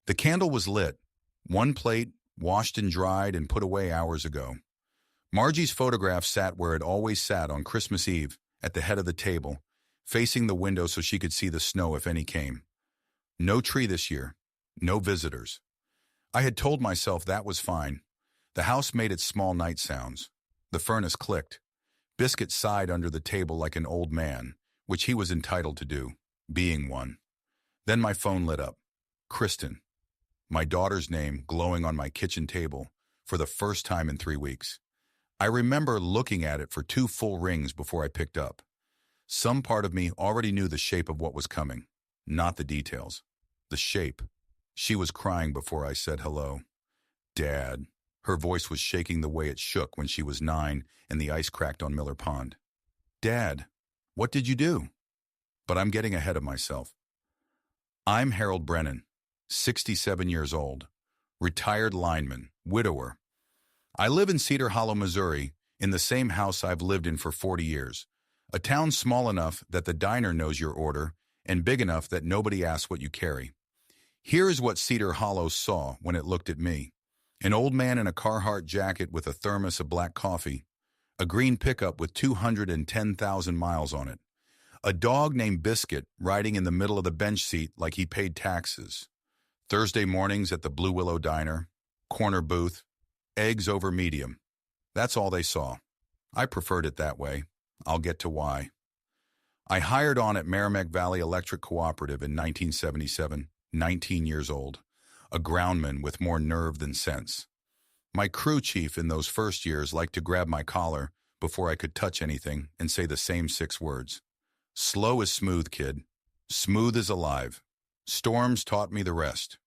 The candle was lit, one plate washed and dried and put away hours ago. Margie's photograph sat where it always sat on Christmas Eve, at the head of the table, facing the window so she could see the snow if any came. No tree this year, no visitors. I had told myself that was fine. The house made its small night sounds. The furnace clicked. Biscuit sighed under the table like an old man, which he was entitled to do, being one. Then my phone lit up. Kristen. My daughter's name glowing on my kitchen table for the first time in 3 weeks. I remember looking at it for 2 full rings before I picked up. Some part of me already knew the shape of what was coming, not the details. The shape. She was crying before I said hello. Dad. Her voice was shaking the way it shook when she was 9 and the ice cracked on Miller Pond. Dad, what did you do? But I'm getting ahead of myself. I'm Harold Brennan, 67 years old, retired lineman, widower. I live in Cedar Hollow, Missouri, in the same house I've lived in for 40 years, a town small enough that the diner knows your order and big enough that nobody asks what you carry. Here is what Cedar Hollow saw when it looked at me. An old man in a Carhartt jacket with a thermos of black coffee, a green pickup with 210,000 miles on it, a dog named Biscuit riding in the middle of the bench seat like he paid taxes. Thursday mornings at the Blue Willow Diner, corner booth, eggs over medium. That's all they saw. I preferred it that way. I'll get to why. I hired on at Merrimack Valley Electric Cooperative in 1977, 19 years old, a groundman with more nerve than sense. My crew chief in those first years liked to grab my collar before I could touch anything and say the same 6 words. Slow is smooth, kid. Smooth is alive. Storms taught me the rest.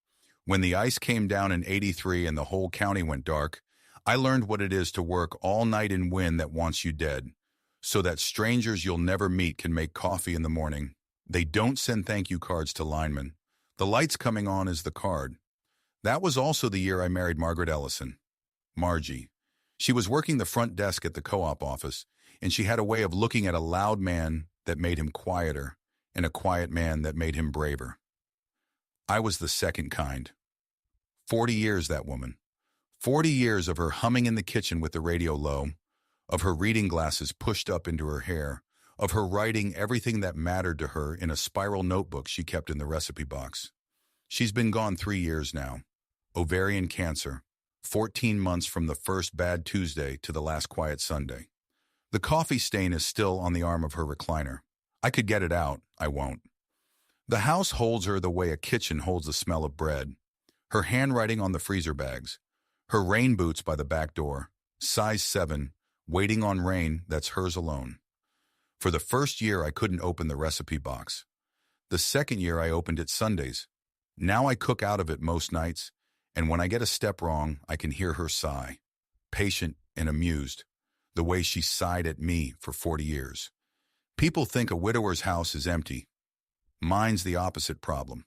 When the ice came down in '83 and the whole county went dark, I learned what it is to work all night in wind that wants you dead, so that strangers you'll never meet can make coffee in the morning. They don't send thank you cards to linemen. The lights coming on is the card. That was also the year I married Margaret Ellison. Margie. She was working the front desk at the co-op office, and she had a way of looking at a loud man that made him quieter, and a quiet man that made him braver. I was the second kind. 40 years, that woman. 40 years of her humming in the kitchen with the radio low, of her reading glasses pushed up into her hair, of her writing everything that mattered to her in a spiral notebook she kept in the recipe box. She's been gone 3 years now. Ovarian cancer, 14 months from the first bad Tuesday to the last quiet Sunday. The coffee stain is still on the arm of her recliner. I could get it out, I won't. The house holds her the way a kitchen holds the smell of bread. Her handwriting on the freezer bags. Her rain boots by the back door. Size 7, waiting on rain that's hers alone. For the first year, I couldn't open the recipe box. The second year, I opened it Sundays. Now I cook out of it most nights, and when I get a step wrong, I can hear her sigh. Patient and amused, the way she sighed at me for 40 years. People think a widower's house is empty. Mine's the opposite problem.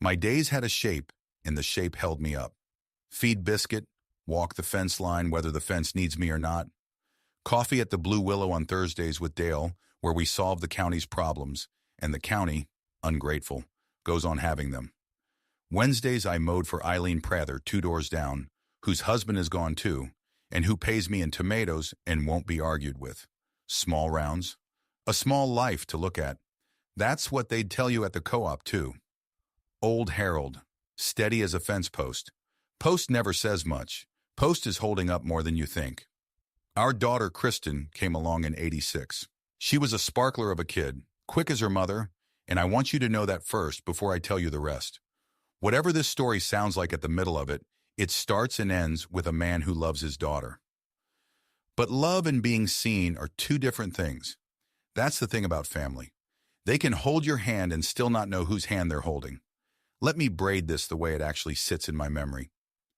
My days had a shape, and the shape held me up. Feed Biscuit, walk the fence line whether the fence needs me or not. Coffee at the Blue Willow on Thursdays with Dale, where we solve the county's problems, and the county, ungrateful, goes on having them. Wednesdays I mowed for Eileen Prather 2 doors down, whose husband is gone too, and who pays me in tomatoes and won't be argued with. Small rounds. A small life to look at. That's what they'd tell you at the co-op too. Old Harold, steady as a fence post. Post never says much. Post is holding up more than you think. Our daughter Kristen came along in '86. She was a sparkler of a kid, quick as her mother, and I want you to know that first before I tell you the rest. Whatever this story sounds like at the middle of it, it starts and ends with a man who loves his daughter. But love and being seen are 2 different things. That's the thing about family. They can hold your hand and still not know whose hand they're holding. Let me braid this the way it actually sits in my memory.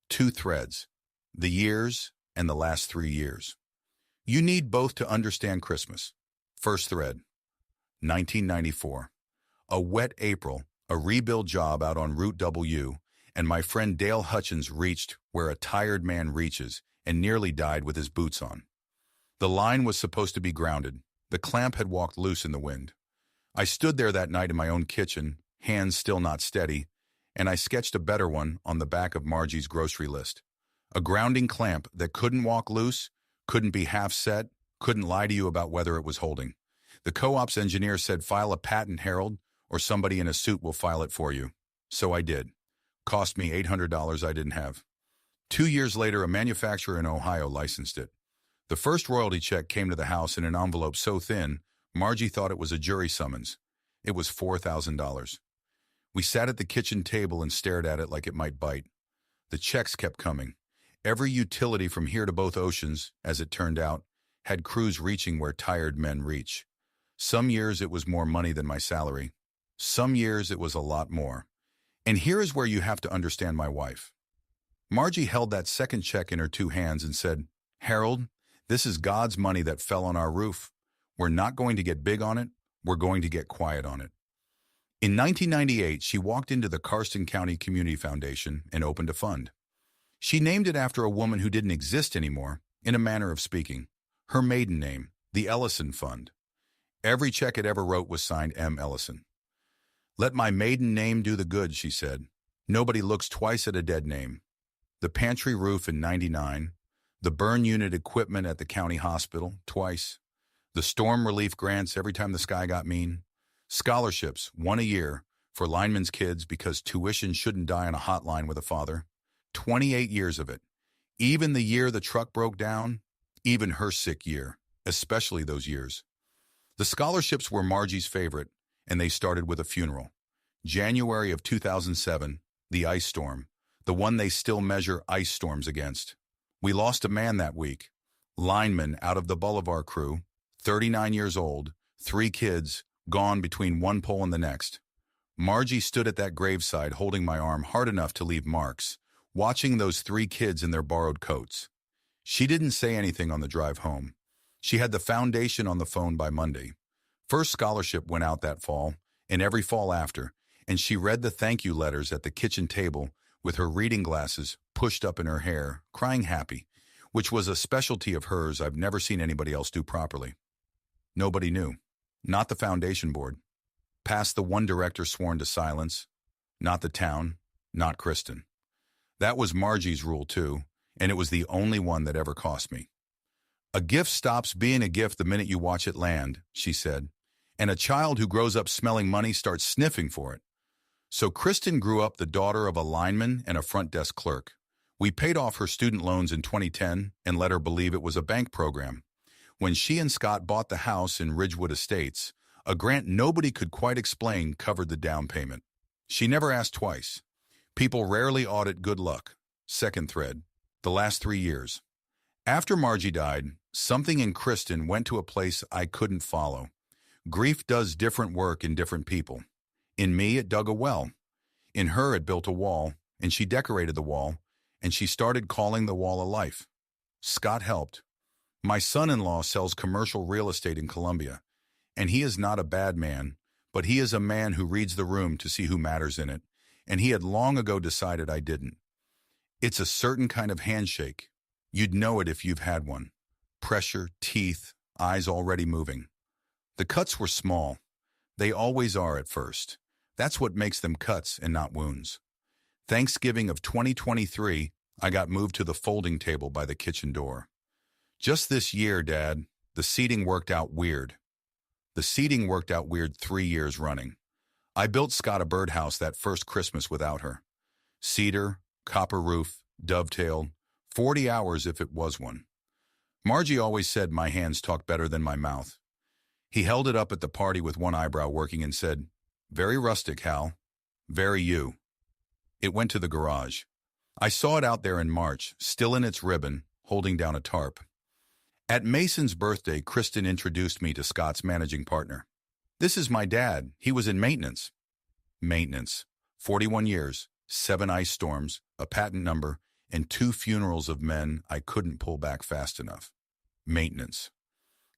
2 threads, the years and the last 3 years. You need both to understand Christmas. First thread, 1994. A wet April, a rebuild job out on Route W, and my friend Dale Hutchins reached where a tired man reaches and nearly died with his boots on. The line was supposed to be grounded. The clamp had walked loose in the wind. I stood there that night in my own kitchen, hands still not steady, and I sketched a better one on the back of Margie's grocery list. A grounding clamp that couldn't walk loose, couldn't be half set, couldn't lie to you about whether it was holding. The co-op's engineer said file a patent, Harold, or somebody in a suit will file it for you. So I did. Cost me $800 I didn't have. 2 years later, a manufacturer in Ohio licensed it. The first royalty check came to the house in an envelope so thin, Margie thought it was a jury summons. It was $4,000. We sat at the kitchen table and stared at it like it might bite. The checks kept coming. Every utility from here to both oceans, as it turned out, had crews reaching where tired men reach. Some years it was more money than my salary. Some years it was a lot more. And here is where you have to understand my wife. Margie held that second check in her 2 hands and said, Harold, this is God's money that fell on our roof. We're not going to get big on it. We're going to get quiet on it. In 1998, she walked into the Karsten County Community Foundation and opened a fund. She named it after a woman who didn't exist anymore, in a manner of speaking. Her maiden name, the Ellison Fund. Every check it ever wrote was signed M. Ellison. Let my maiden name do the good, she said. Nobody looks twice at a dead name. The pantry roof in 99, the burn unit equipment at the county hospital, twice, the storm relief grants every time the sky got mean, scholarships, 1 a year, for linemen's kids because tuition shouldn't die on a hotline with a father, 28 years of it. Even the year the truck broke down, even her sick year, especially those years. The scholarships were Margie's favorite, and they started with a funeral. January of 2007, the ice storm, the one they still measure ice storms against. We lost a man that week, lineman out of the Bolivar crew, 39 years old, 3 kids, gone between one pole and the next. Margie stood at that graveside holding my arm hard enough to leave marks, watching those 3 kids in their borrowed coats. She didn't say anything on the drive home. She had the foundation on the phone by Monday. First scholarship went out that fall, and every fall after, and she read the thank you letters at the kitchen table with her reading glasses pushed up in her hair, crying happy, which was a specialty of hers I've never seen anybody else do properly. Nobody knew. Not the foundation board. Past the one director sworn to silence. Not the town. Not Kristen. That was Margie's rule too, and it was the only one that ever cost me. A gift stops being a gift the minute you watch it land, she said, and a child who grows up smelling money starts sniffing for it. So Kristen grew up the daughter of a lineman and a front desk clerk. We paid off her student loans in 2010 and let her believe it was a bank program. When she and Scott bought the house in Ridgewood Estates, a grant nobody could quite explain covered the down payment. She never asked twice. People rarely audit good luck. Second thread, the last 3 years. After Margie died, something in Kristen went to a place I couldn't follow. Grief does different work in different people. In me, it dug a well. In her, it built a wall, and she decorated the wall, and she started calling the wall a life. Scott helped. My son-in-law sells commercial real estate in Colombia, and he is not a bad man, but he is a man who reads the room to see who matters in it, and he had long ago decided I didn't. It's a certain kind of handshake. You'd know it if you've had one. Pressure, teeth, eyes already moving. The cuts were small. They always are at first. That's what makes them cuts and not wounds. Thanksgiving of 2023, I got moved to the folding table by the kitchen door. Just this year, Dad, the seating worked out weird. The seating worked out weird 3 years running. I built Scott a birdhouse that first Christmas without her. Cedar, copper roof, dovetailed, 40 hours if it was one. Margie always said my hands talk better than my mouth. He held it up at the party with one eyebrow working and said, "Very rustic, Hal. Very you." It went to the garage. I saw it out there in March, still in its ribbon, holding down a tarp. At Mason's birthday, Kristen introduced me to Scott's managing partner. "This is my dad. He was in maintenance." Maintenance. 41 years, 7 ice storms, a patent number, and 2 funerals of men I couldn't pull back fast enough. Maintenance.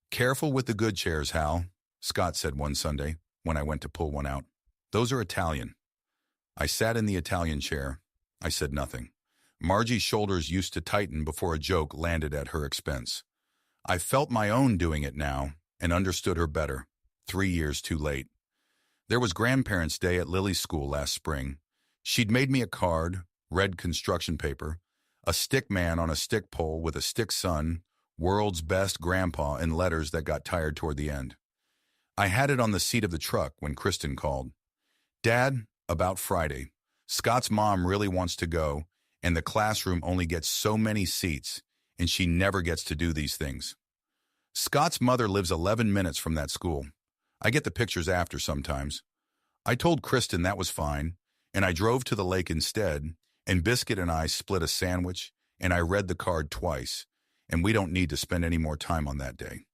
"Careful with the good chairs, Hal," Scott said one Sunday when I went to pull one out. "Those are Italian." I sat in the Italian chair. I said nothing. Margie's shoulders used to tighten before a joke landed at her expense. I felt my own doing it now and understood her better, 3 years too late. There was Grandparents' Day at Lily's school last spring. She'd made me a card, red construction paper, a stick man on a stick pole with a stick son, world's best grandpa in letters that got tired toward the end. I had it on the seat of the truck when Kristen called. Dad, about Friday. Scott's mom really wants to go, and the classroom only gets so many seats, and she never gets to do these things. Scott's mother lives 11 minutes from that school. I get the pictures after sometimes. I told Kristen that was fine, and I drove to the lake instead, and Biscuit and I split a sandwich, and I read the card twice, and we don't need to spend any more time on that day.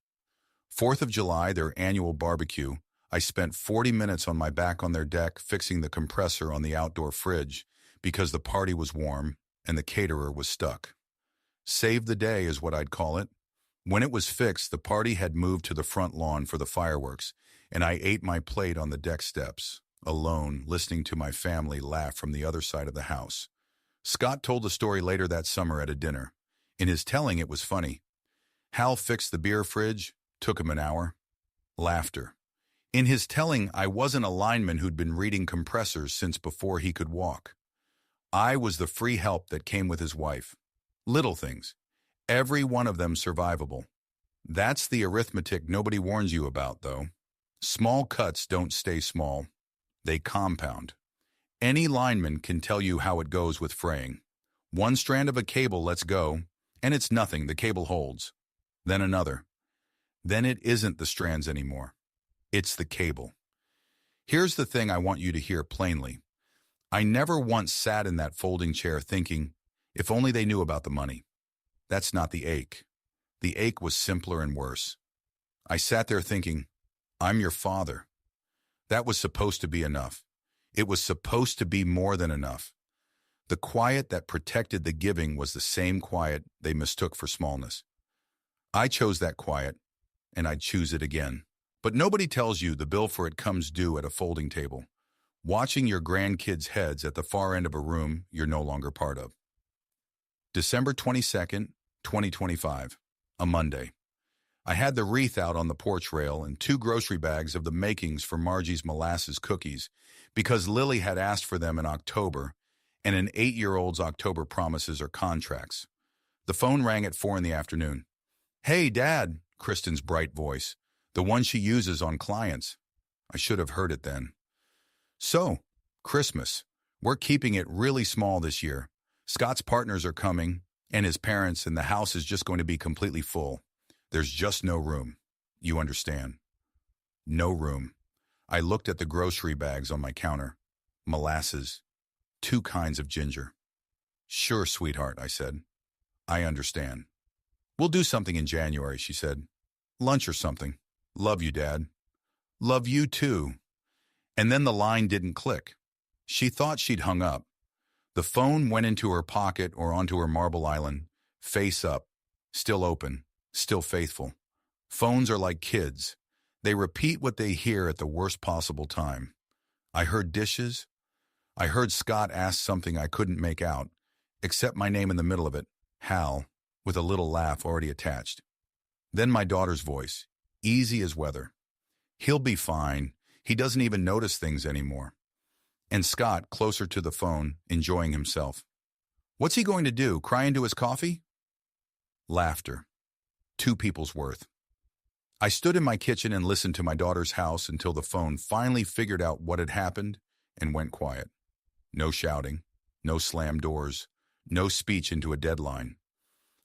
4th of July, their annual barbecue, I spent 40 minutes on my back on their deck fixing the compressor on the outdoor fridge because the party was warm and the caterer was stuck. Save the day is what I'd call it. When it was fixed, the party had moved to the front lawn for the fireworks, and I ate my plate on the deck steps, alone, listening to my family laugh from the other side of the house. Scott told the story later that summer at a dinner. In his telling, it was funny. Hal fixed the beer fridge, took him an hour. Laughter. In his telling, I wasn't a lineman who'd been reading compressors since before he could walk. I was the free help that came with his wife. Little things. Every one of them survivable. That's the arithmetic nobody warns you about, though. Small cuts don't stay small. They compound. Any lineman can tell you how it goes with fraying. One strand of a cable lets go, and it's nothing, the cable holds. Then another. Then it isn't the strands anymore. It's the cable. Here's the thing I want you to hear plainly. I never once sat in that folding chair thinking, if only they knew about the money. That's not the ache. The ache was simpler and worse. I sat there thinking, I'm your father. That was supposed to be enough. It was supposed to be more than enough. The quiet that protected the giving was the same quiet they mistook for smallness. I chose that quiet, and I'd choose it again. But nobody tells you the bill for it comes due at a folding table, watching your grandkids' heads at the far end of a room you're no longer part of. December 22nd, 2025, a Monday. I had the wreath out on the porch rail and 2 grocery bags of the makings for Margie's molasses cookies because Lily had asked for them in October, and an 8-year-old's October promises are contracts. The phone rang at 4 in the afternoon. Hey, Dad, Kristen's bright voice, the one she uses on clients. I should have heard it then. So, Christmas. We're keeping it really small this year. Scott's partners are coming, and his parents, and the house is just going to be completely full. There's just no room. You understand. No room. I looked at the grocery bags on my counter. Molasses. 2 kinds of ginger. Sure, sweetheart, I said. I understand. We'll do something in January, she said. Lunch or something. Love you, Dad. Love you too. And then the line didn't click. She thought she'd hung up. The phone went into her pocket or onto her marble island, face up, still open, still faithful. Phones are like kids. They repeat what they hear at the worst possible time. I heard dishes. I heard Scott ask something I couldn't make out, except my name in the middle of it, Hal, with a little laugh already attached. Then my daughter's voice, easy as weather. He'll be fine. He doesn't even notice things anymore. And Scott, closer to the phone, enjoying himself. What's he going to do, cry into his coffee? Laughter. 2 people's worth. I stood in my kitchen and listened to my daughter's house until the phone finally figured out what had happened and went quiet. No shouting, no slammed doors, no speech into a deadline.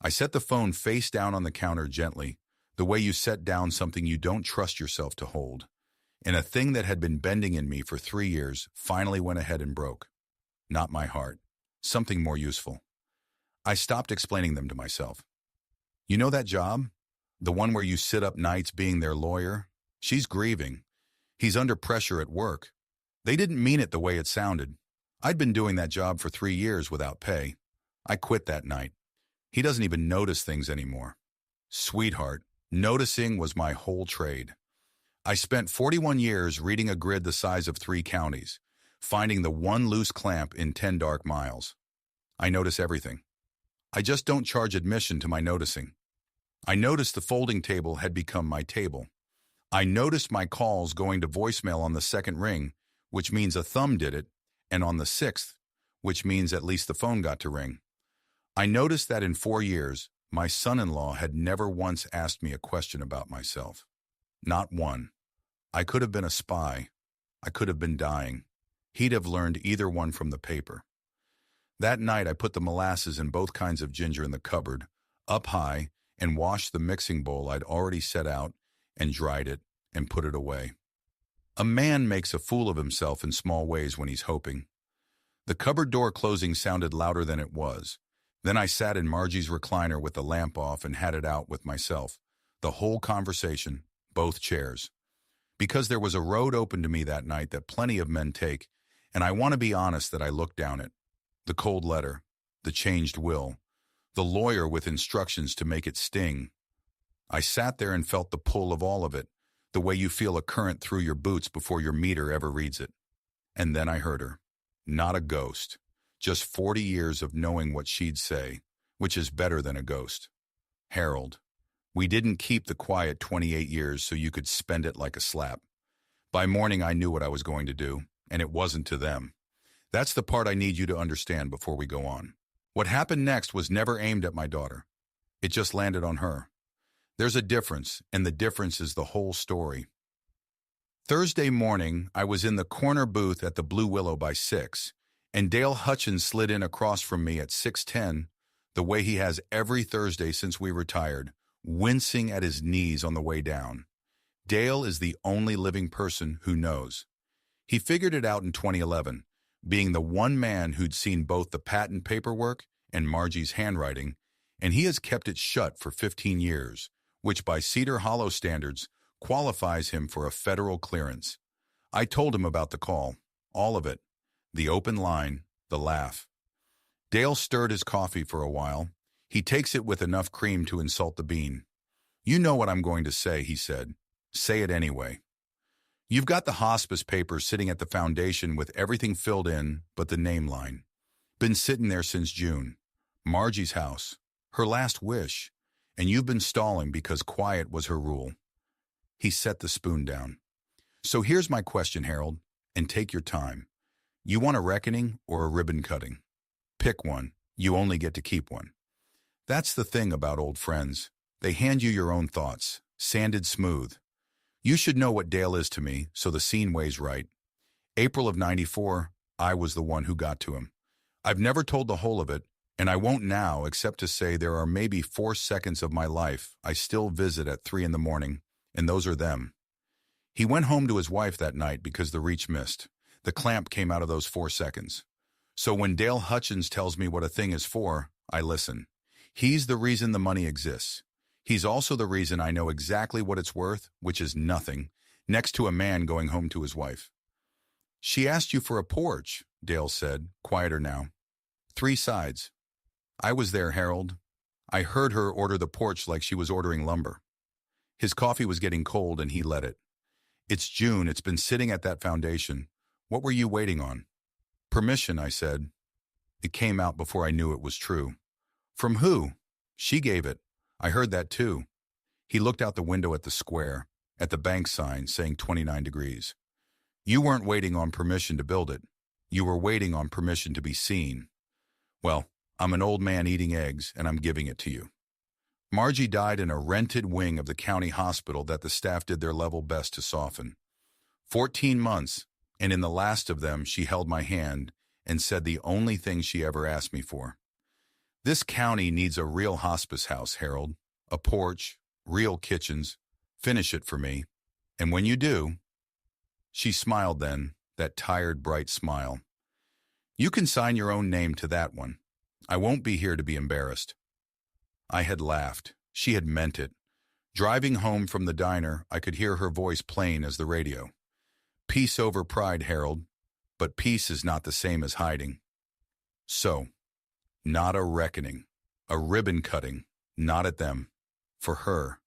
I set the phone face down on the counter gently, the way you set down something you don't trust yourself to hold. And a thing that had been bending in me for 3 years finally went ahead and broke. Not my heart. Something more useful. I stopped explaining them to myself. You know that job? The one where you sit up nights being their lawyer? She's grieving. He's under pressure at work. They didn't mean it the way it sounded. I'd been doing that job for 3 years without pay. I quit that night. He doesn't even notice things anymore. Sweetheart, noticing was my whole trade. I spent 41 years reading a grid the size of 3 counties, finding the one loose clamp in 10 dark miles. I notice everything. I just don't charge admission to my noticing. I noticed the folding table had become my table. I noticed my calls going to voicemail on the 2nd ring, which means a thumb did it, and on the 6th, which means at least the phone got to ring. I noticed that in 4 years, my son-in-law had never once asked me a question about myself. Not one. I could have been a spy. I could have been dying. He'd have learned either one from the paper. That night, I put the molasses and both kinds of ginger in the cupboard, up high, and washed the mixing bowl I'd already set out and dried it and put it away. A man makes a fool of himself in small ways when he's hoping. The cupboard door closing sounded louder than it was. Then I sat in Margie's recliner with the lamp off and had it out with myself. The whole conversation, both chairs. Because there was a road open to me that night that plenty of men take, and I want to be honest that I looked down it. The cold letter, the changed will, the lawyer with instructions to make it sting. I sat there and felt the pull of all of it, the way you feel a current through your boots before your meter ever reads it. And then I heard her. Not a ghost. Just 40 years of knowing what she'd say, which is better than a ghost. Harold, we didn't keep the quiet 28 years so you could spend it like a slap. By morning I knew what I was going to do, and it wasn't to them. That's the part I need you to understand before we go on. What happened next was never aimed at my daughter. It just landed on her. There's a difference, and the difference is the whole story. Thursday morning, I was in the corner booth at the Blue Willow by 6, and Dale Hutchins slid in across from me at 6:10, the way he has every Thursday since we retired, wincing at his knees on the way down. Dale is the only living person who knows. He figured it out in 2011, being the one man who'd seen both the patent paperwork and Margie's handwriting, and he has kept it shut for 15 years, which by Cedar Hollow standards qualifies him for a federal clearance. I told him about the call, all of it, the open line, the laugh. Dale stirred his coffee for a while. He takes it with enough cream to insult the bean. You know what I'm going to say, he said. Say it anyway. You've got the hospice papers sitting at the foundation with everything filled in but the name line. Been sitting there since June. Margie's house, her last wish, and you've been stalling because quiet was her rule. He set the spoon down. So here's my question, Harold, and take your time. You want a reckoning or a ribbon cutting? Pick one. You only get to keep one. That's the thing about old friends. They hand you your own thoughts, sanded smooth. You should know what Dale is to me, so the scene weighs right. April of '94, I was the one who got to him. I've never told the whole of it, and I won't now except to say there are maybe 4 seconds of my life I still visit at 3 in the morning, and those are them. He went home to his wife that night because the reach missed. The clamp came out of those 4 seconds. So when Dale Hutchins tells me what a thing is for, I listen. He's the reason the money exists. He's also the reason I know exactly what it's worth, which is nothing, next to a man going home to his wife. She asked you for a porch, Dale said, quieter now. 3 sides. I was there, Harold. I heard her order the porch like she was ordering lumber. His coffee was getting cold and he let it. It's June, it's been sitting at that foundation. What were you waiting on? Permission, I said. It came out before I knew it was true. From who? She gave it. I heard that too. He looked out the window at the square, at the bank sign saying 29 degrees. You weren't waiting on permission to build it. You were waiting on permission to be seen. Well, I'm an old man eating eggs, and I'm giving it to you. Margie died in a rented wing of the county hospital that the staff did their level best to soften. 14 months, and in the last of them she held my hand and said the only thing she ever asked me for. This county needs a real hospice house, Harold. A porch, real kitchens. Finish it for me. And when you do... She smiled then, that tired, bright smile. You can sign your own name to that one. I won't be here to be embarrassed. I had laughed. She had meant it. Driving home from the diner, I could hear her voice plain as the radio. Peace over pride, Harold, but peace is not the same as hiding. So, not a reckoning, a ribbon cutting, not at them, for her.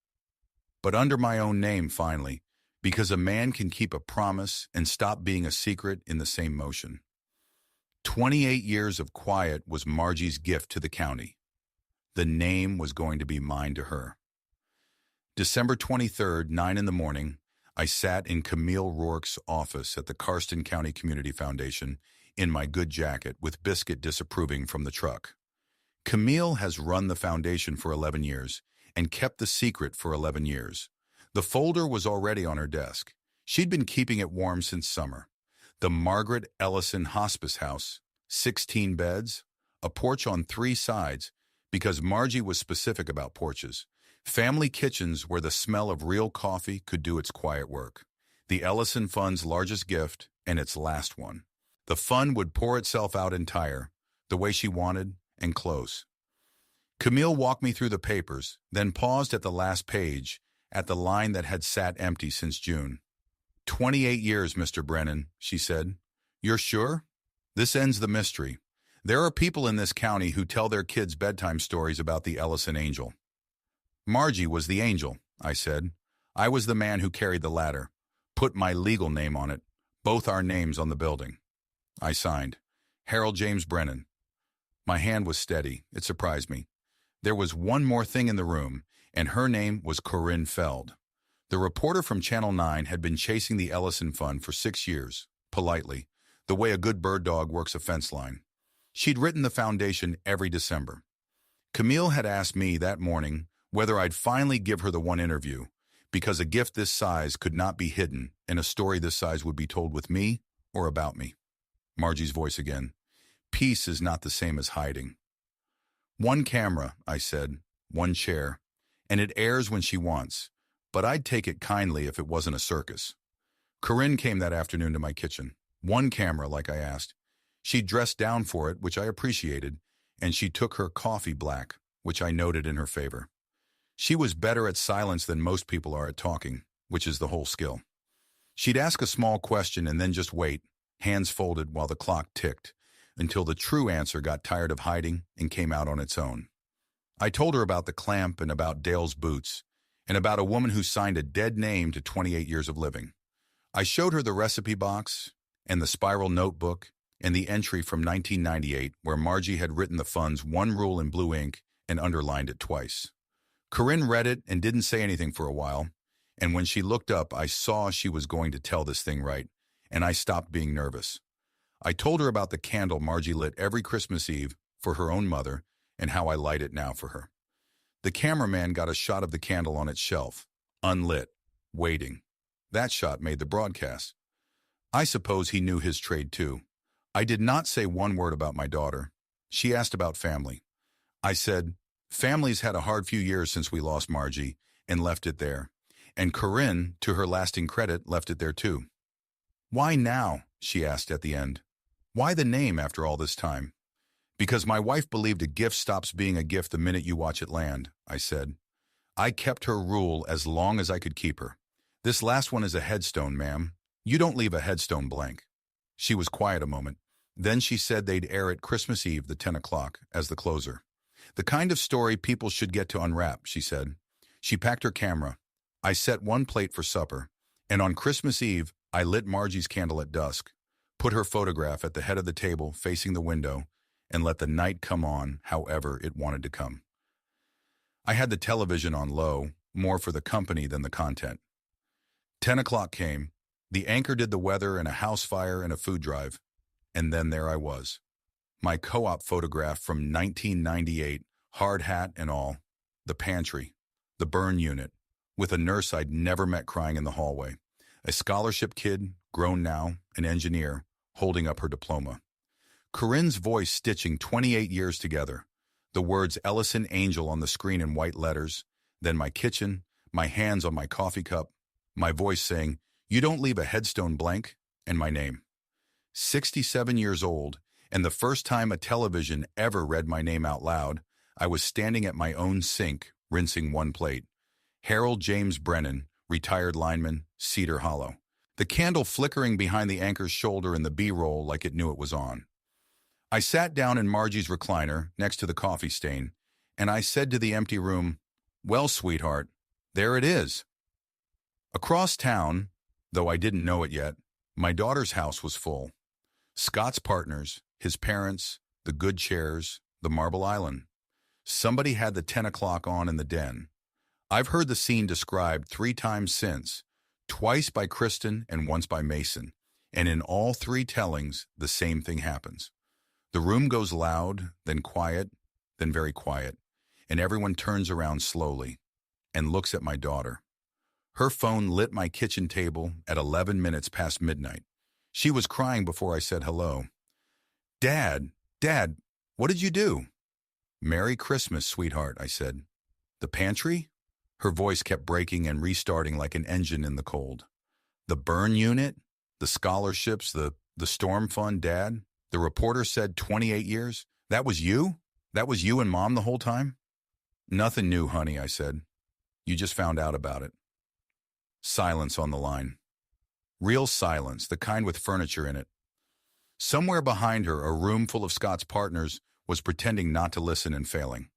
But under my own name, finally, because a man can keep a promise and stop being a secret in the same motion. 28 years of quiet was Margie's gift to the county. The name was going to be mine to her. December 23rd, 9 in the morning, I sat in Camille Rourke's office at the Karsten County Community Foundation in my good jacket with Biscuit disapproving from the truck. Camille has run the foundation for 11 years and kept the secret for 11 years. The folder was already on her desk. She'd been keeping it warm since summer. The Margaret Ellison Hospice House, 16 beds, a porch on 3 sides, because Margie was specific about porches. Family kitchens where the smell of real coffee could do its quiet work. The Ellison Fund's largest gift and its last one. The fund would pour itself out entire, the way she wanted, and close. Camille walked me through the papers, then paused at the last page, at the line that had sat empty since June. 28 years, Mr. Brennan, she said. You're sure? This ends the mystery. There are people in this county who tell their kids bedtime stories about the Ellison Angel. Margie was the angel, I said. I was the man who carried the ladder, put my legal name on it, both our names on the building. I signed, Harold James Brennan. My hand was steady. It surprised me. There was one more thing in the room, and her name was Corinne Feld. The reporter from Channel 9 had been chasing the Ellison Fund for 6 years, politely, the way a good bird dog works a fence line. She'd written the foundation every December. Camille had asked me that morning whether I'd finally give her the one interview, because a gift this size could not be hidden, and a story this size would be told with me or about me. Margie's voice again. Peace is not the same as hiding. One camera, I said, one chair, and it airs when she wants, but I'd take it kindly if it wasn't a circus. Corinne came that afternoon to my kitchen. One camera, like I asked. She dressed down for it, which I appreciated, and she took her coffee black, which I noted in her favor. She was better at silence than most people are at talking, which is the whole skill. She'd ask a small question and then just wait, hands folded while the clock ticked, until the true answer got tired of hiding and came out on its own. I told her about the clamp and about Dale's boots, and about a woman who signed a dead name to 28 years of living. I showed her the recipe box and the spiral notebook and the entry from 1998 where Margie had written the fund's one rule in blue ink and underlined it twice. Corinne read it and didn't say anything for a while, and when she looked up, I saw she was going to tell this thing right, and I stopped being nervous. I told her about the candle Margie lit every Christmas Eve for her own mother and how I light it now for her. The cameraman got a shot of the candle on its shelf, unlit, waiting. That shot made the broadcast. I suppose he knew his trade too. I did not say one word about my daughter. She asked about family. I said, family's had a hard few years since we lost Margie, and left it there. And Corinne, to her lasting credit, left it there too. Why now? She asked at the end. Why the name after all this time? Because my wife believed a gift stops being a gift the minute you watch it land, I said. I kept her rule as long as I could keep her. This last one is a headstone, ma'am. You don't leave a headstone blank. She was quiet a moment. Then she said they'd air it Christmas Eve, the 10 o'clock, as the closer. The kind of story people should get to unwrap, she said. She packed her camera. I set one plate for supper, and on Christmas Eve, I lit Margie's candle at dusk, put her photograph at the head of the table facing the window, and let the night come on however it wanted to come. I had the television on low, more for the company than the content. 10 o'clock came. The anchor did the weather and a house fire and a food drive. And then there I was. My co-op photograph from 1998, hard hat and all, the pantry, the burn unit, with a nurse I'd never met crying in the hallway, a scholarship kid, grown now, an engineer, holding up her diploma. Corinne's voice stitching 28 years together, the words Ellison Angel on the screen in white letters, then my kitchen, my hands on my coffee cup, my voice saying, "You don't leave a headstone blank," and my name. 67 years old, and the first time a television ever read my name out loud, I was standing at my own sink, rinsing one plate. Harold James Brennan, retired lineman, Cedar Hollow. The candle flickering behind the anchor's shoulder in the B-roll like it knew it was on. I sat down in Margie's recliner, next to the coffee stain, and I said to the empty room, "Well, sweetheart, there it is." Across town, though I didn't know it yet, my daughter's house was full. Scott's partners, his parents, the good chairs, the Marble Island. Somebody had the 10 o'clock on in the den. I've heard the scene described 3 times since, twice by Kristen and once by Mason. And in all three tellings, the same thing happens. The room goes loud, then quiet, then very quiet, and everyone turns around slowly and looks at my daughter. Her phone lit my kitchen table at 11 minutes past midnight. She was crying before I said hello. Dad, what did you do? Merry Christmas, sweetheart, I said. The pantry? Her voice kept breaking and restarting like an engine in the cold. The burn unit? The scholarships? The storm fund, Dad? The reporter said 28 years? That was you? That was you and Mom the whole time? Nothing new, honey, I said. You just found out about it. Silence on the line. Real silence, the kind with furniture in it. Somewhere behind her, a room full of Scott's partners was pretending not to listen and failing.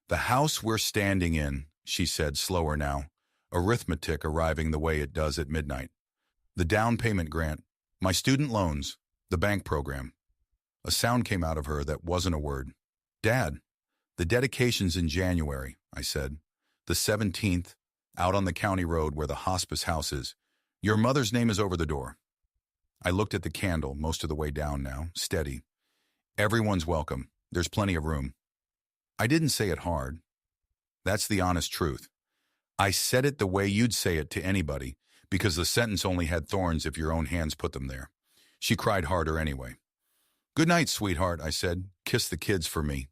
The house we're standing in, she said, slower now, arithmetic arriving the way it does at midnight. The down payment grant, my student loans, the bank program. A sound came out of her that wasn't a word. Dad, the dedication's in January, I said. The 17th, out on the county road where the hospice house is. Your mother's name is over the door. I looked at the candle, most of the way down now, steady. Everyone's welcome. There's plenty of room. I didn't say it hard. That's the honest truth. I said it the way you'd say it to anybody, because the sentence only had thorns if your own hands put them there. She cried harder anyway. Good night, sweetheart, I said. Kiss the kids for me.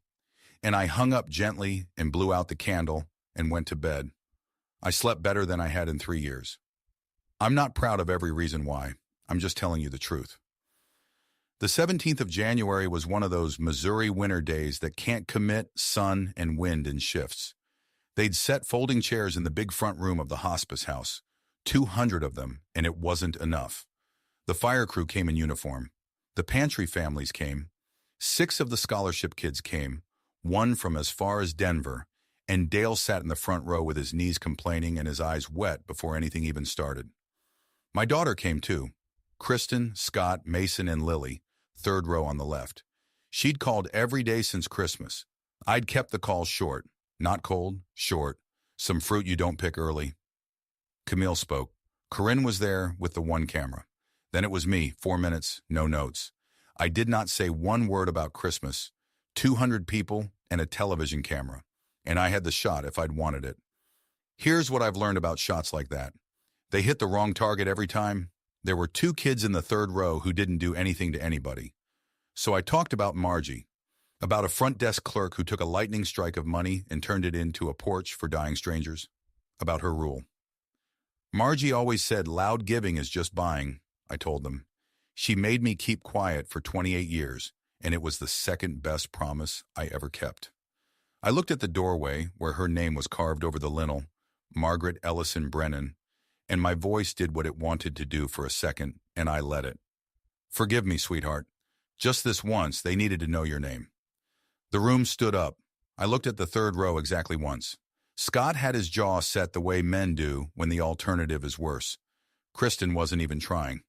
And I hung up gently and blew out the candle and went to bed. I slept better than I had in 3 years. I'm not proud of every reason why. I'm just telling you the truth. The 17th of January was one of those Missouri winter days that can't commit sun and wind in shifts. They'd set folding chairs in the big front room of the hospice house, 200 of them, and it wasn't enough. The fire crew came in uniform. The pantry families came. 6 of the scholarship kids came, 1 from as far as Denver, and Dale sat in the front row with his knees complaining and his eyes wet before anything even started. My daughter came too. Kristen, Scott, Mason, and Lily, 3rd row on the left. She'd called every day since Christmas. I'd kept the calls short. Not cold, short. Some fruit you don't pick early. Camille spoke. Corinne was there with the 1 camera. Then it was me, 4 minutes, no notes. I did not say one word about Christmas. 200 people and a television camera. And I had the shot if I'd wanted it. Here's what I've learned about shots like that. They hit the wrong target every time. There were 2 kids in the 3rd row who didn't do anything to anybody. So I talked about Margie, about a front desk clerk who took a lightning strike of money and turned it into a porch for dying strangers, about her rule. Margie always said loud giving is just buying, I told them. She made me keep quiet for 28 years, and it was the 2nd best promise I ever kept. I looked at the doorway where her name was carved over the lintel, Margaret Ellison Brennan, and my voice did what it wanted to do for a second, and I let it. Forgive me, sweetheart. Just this once, they needed to know your name. The room stood up. I looked at the 3rd row exactly once. Scott had his jaw set the way men do when the alternative is worse. Kristen wasn't even trying.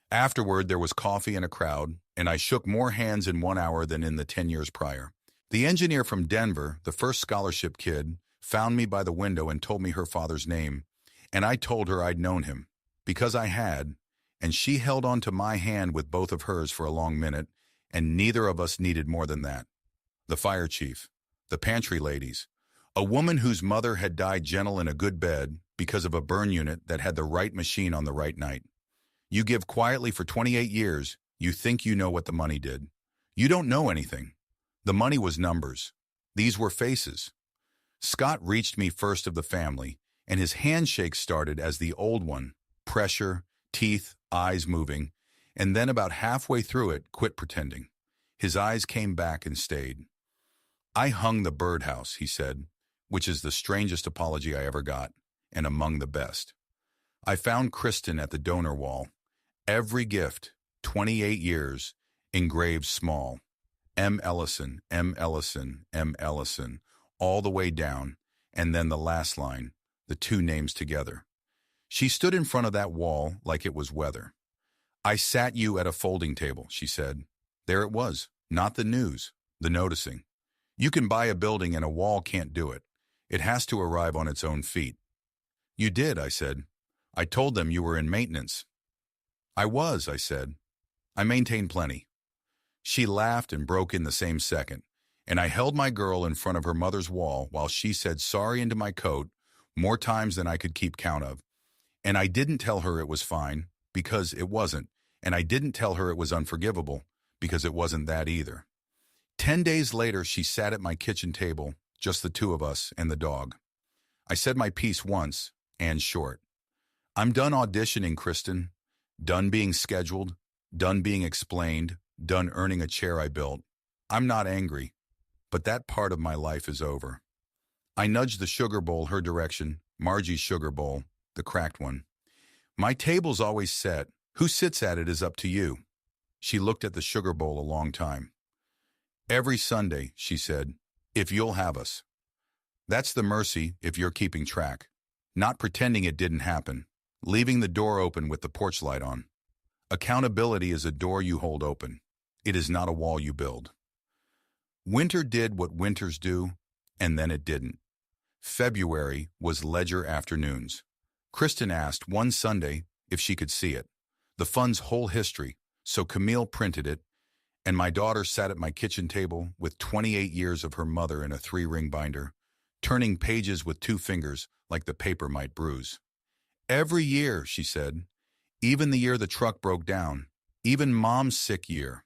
Afterward, there was coffee and a crowd, and I shook more hands in 1 hour than in the 10 years prior. The engineer from Denver, the first scholarship kid, found me by the window and told me her father's name. And I told her I'd known him, because I had, and she held on to my hand with both of hers for a long minute, and neither of us needed more than that. The fire chief, the pantry ladies, a woman whose mother had died gentle in a good bed because of a burn unit that had the right machine on the right night. You give quietly for 28 years, you think you know what the money did. You don't know anything. The money was numbers. These were faces. Scott reached me first of the family, and his handshake started as the old one, pressure, teeth, eyes moving, and then about halfway through it, quit pretending. His eyes came back and stayed. I hung the birdhouse, he said, which is the strangest apology I ever got, and among the best. I found Kristen at the donor wall. Every gift, 28 years, engraved small. M. Ellison, M. Ellison, M. Ellison, all the way down, and then the last line, the 2 names together. She stood in front of that wall like it was weather. I sat you at a folding table, she said. There it was, not the news, the noticing. You can buy a building and a wall can't do it. It has to arrive on its own feet. You did, I said. I told them you were in maintenance. I said. I maintain plenty. She laughed and broke in the same second, and I held my girl in front of her mother's wall while she said sorry into my coat more times than I could keep count of. And I didn't tell her it was fine, because it wasn't, and I didn't tell her it was unforgivable, because it wasn't that either. 10 days later, she sat at my kitchen table, just the two of us and the dog. I said my piece once, and short. I'm done auditioning, Kristen. Done being scheduled. Done being explained. Done earning a chair I built. I'm not angry, but that part of my life is over. I nudged the sugar bowl her direction, Margie's sugar bowl, the cracked one. My table's always set. Who sits at it is up to you. She looked at the sugar bowl a long time. Every Sunday, she said, if you'll have us. That's the mercy if you're keeping track. Not pretending it didn't happen. Leaving the door open with the porch light on. Accountability is a door you hold open. It is not a wall you build. Winter did what winters do, and then it didn't. February was ledger afternoons. Kristen asked one Sunday if she could see it. The fund's whole history, so Camille printed it, and my daughter sat at my kitchen table with 28 years of her mother in a 3-ring binder, turning pages with 2 fingers like the paper might bruise. Every year, she said, even the year the truck broke down, even Mom's sick year.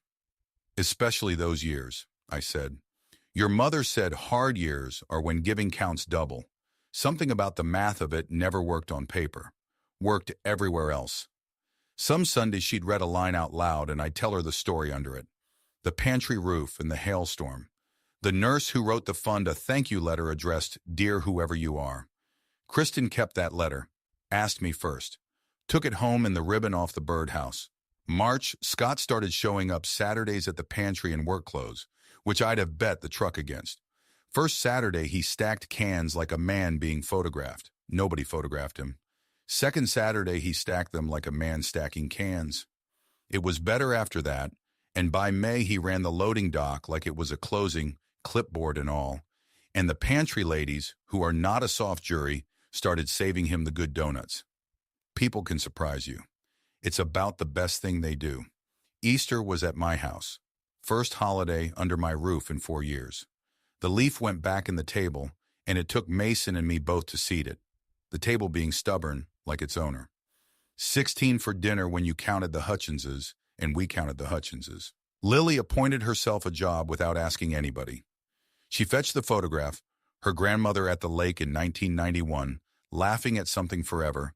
Especially those years, I said. Your mother said hard years are when giving counts double. Something about the math of it never worked on paper. Worked everywhere else. Some Sundays she'd read a line out loud and I'd tell her the story under it. The pantry roof and the hailstorm. The nurse who wrote the fund a thank you letter addressed, Dear Whoever You Are. Kristen kept that letter. Asked me first. Took it home in the ribbon off the birdhouse. March, Scott started showing up Saturdays at the pantry in work clothes, which I'd have bet the truck against. First Saturday, he stacked cans like a man being photographed. Nobody photographed him. Second Saturday, he stacked them like a man stacking cans. It was better after that, and by May he ran the loading dock like it was a closing, clipboard and all. And the pantry ladies, who are not a soft jury, started saving him the good donuts. People can surprise you. It's about the best thing they do. Easter was at my house. First holiday under my roof in 4 years. The leaf went back in the table, and it took Mason and me both to seat it, the table being stubborn like its owner. 16 for dinner when you counted the Hutchinses, and we counted the Hutchinses. Lily appointed herself a job without asking anybody. She fetched the photograph, her grandmother at the lake in 1991, laughing at something forever,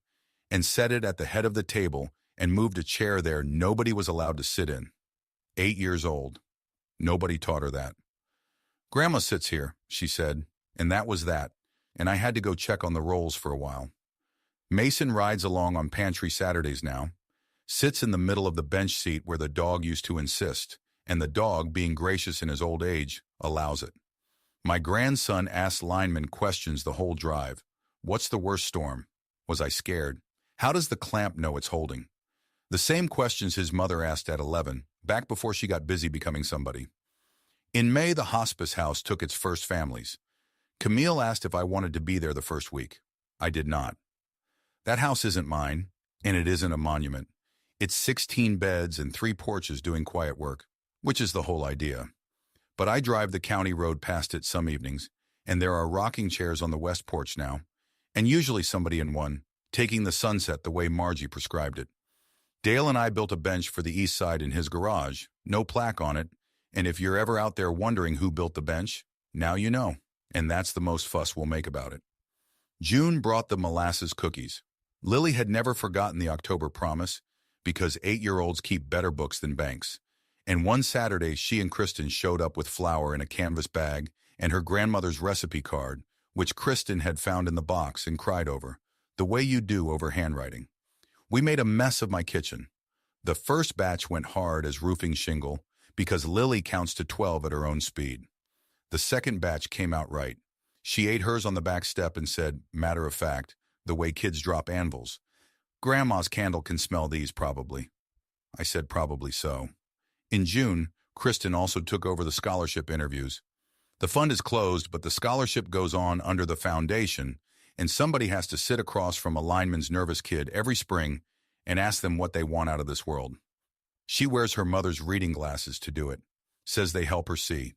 and set it at the head of the table and moved a chair there nobody was allowed to sit in. 8 years old. Nobody taught her that. Grandma sits here, she said, and that was that, and I had to go check on the rolls for a while. Mason rides along on pantry Saturdays now, sits in the middle of the bench seat where the dog used to insist, and the dog, being gracious in his old age, allows it. My grandson asks lineman questions the whole drive. What's the worst storm? Was I scared? How does the clamp know it's holding? The same questions his mother asked at 11, back before she got busy becoming somebody. In May, the hospice house took its first families. Camille asked if I wanted to be there the first week. I did not. That house isn't mine, and it isn't a monument. It's 16 beds and 3 porches doing quiet work, which is the whole idea. But I drive the county road past it some evenings, and there are rocking chairs on the west porch now, and usually somebody in one, taking the sunset the way Margie prescribed it. Dale and I built a bench for the east side in his garage, no plaque on it, and if you're ever out there wondering who built the bench, now you know, and that's the most fuss we'll make about it. June brought the molasses cookies. Lily had never forgotten the October promise, because 8-year-olds keep better books than banks. And one Saturday, she and Kristen showed up with flour in a canvas bag and her grandmother's recipe card, which Kristen had found in the box and cried over, the way you do over handwriting. We made a mess of my kitchen. The first batch went hard as roofing shingle because Lily counts to 12 at her own speed. The second batch came out right. She ate hers on the back step and said, matter of fact, the way kids drop anvils. Grandma's candle can smell these probably. I said probably so. In June, Kristen also took over the scholarship interviews. The fund is closed, but the scholarship goes on under the foundation, and somebody has to sit across from a lineman's nervous kid every spring and ask them what they want out of this world. She wears her mother's reading glasses to do it, says they help her see.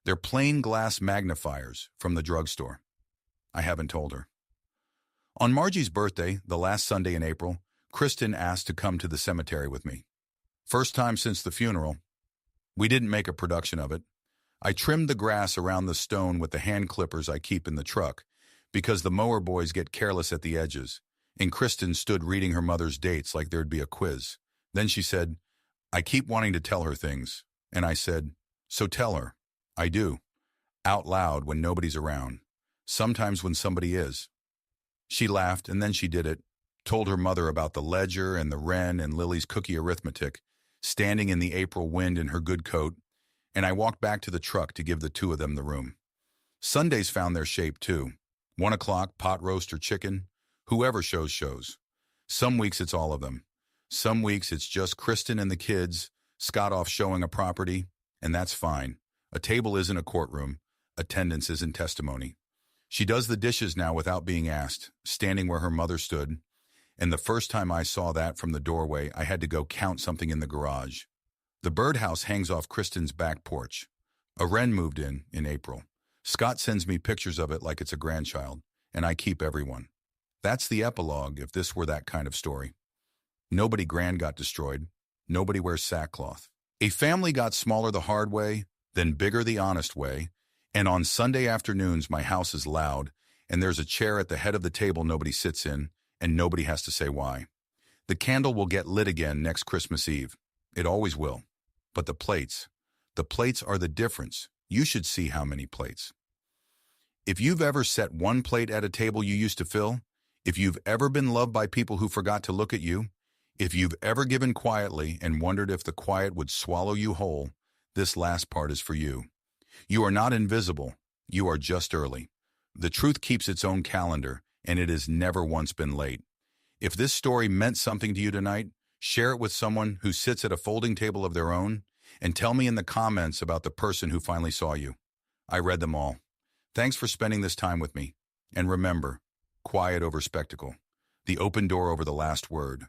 They're plain glass magnifiers from the drugstore. I haven't told her. On Margie's birthday, the last Sunday in April, Kristen asked to come to the cemetery with me. First time since the funeral. We didn't make a production of it. I trimmed the grass around the stone with the hand clippers I keep in the truck because the mower boys get careless at the edges, and Kristen stood reading her mother's dates like there'd be a quiz. Then she said, I keep wanting to tell her things. And I said, so tell her. I do. Out loud when nobody's around. Sometimes when somebody is. She laughed, and then she did it, told her mother about the ledger and the wren and Lily's cookie arithmetic, standing in the April wind in her good coat, and I walked back to the truck to give the two of them the room. Sundays found their shape, too. 1 o'clock, pot roast or chicken. Whoever shows. Some weeks it's all of them. Some weeks it's just Kristen and the kids, Scott off showing a property, and that's fine. A table isn't a courtroom. Attendance isn't testimony. She does the dishes now without being asked, standing where her mother stood, and the first time I saw that from the doorway, I had to go count something in the garage. The birdhouse hangs off Kristen's back porch. A wren moved in April. Scott sends me pictures of it like it's a grandchild, and I keep everyone. That's the epilogue if this were that kind of story. Nobody grand got destroyed. Nobody wears sackcloth. A family got smaller the hard way, then bigger the honest way, and on Sunday afternoons my house is loud, and there's a chair at the head of the table nobody sits in, and nobody has to say why. The candle will get lit again next Christmas Eve. It always will. But the plates are the difference. You should see how many plates. If you've ever set one plate at a table you used to fill, if you've ever been loved by people who forgot to look at you, if you've ever given quietly and wondered if the quiet would swallow you whole, this last part is for you. You are not invisible. You are just early. The truth keeps its own calendar, and it has never once been late. If this story meant something to you tonight, share it with someone who sits at a folding table of their own, and tell me in the comments about the person who finally saw you. I read them all. Thanks for spending this time with me. And remember, quiet over spectacle, the open door over the last word,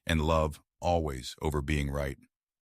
and love always over being right.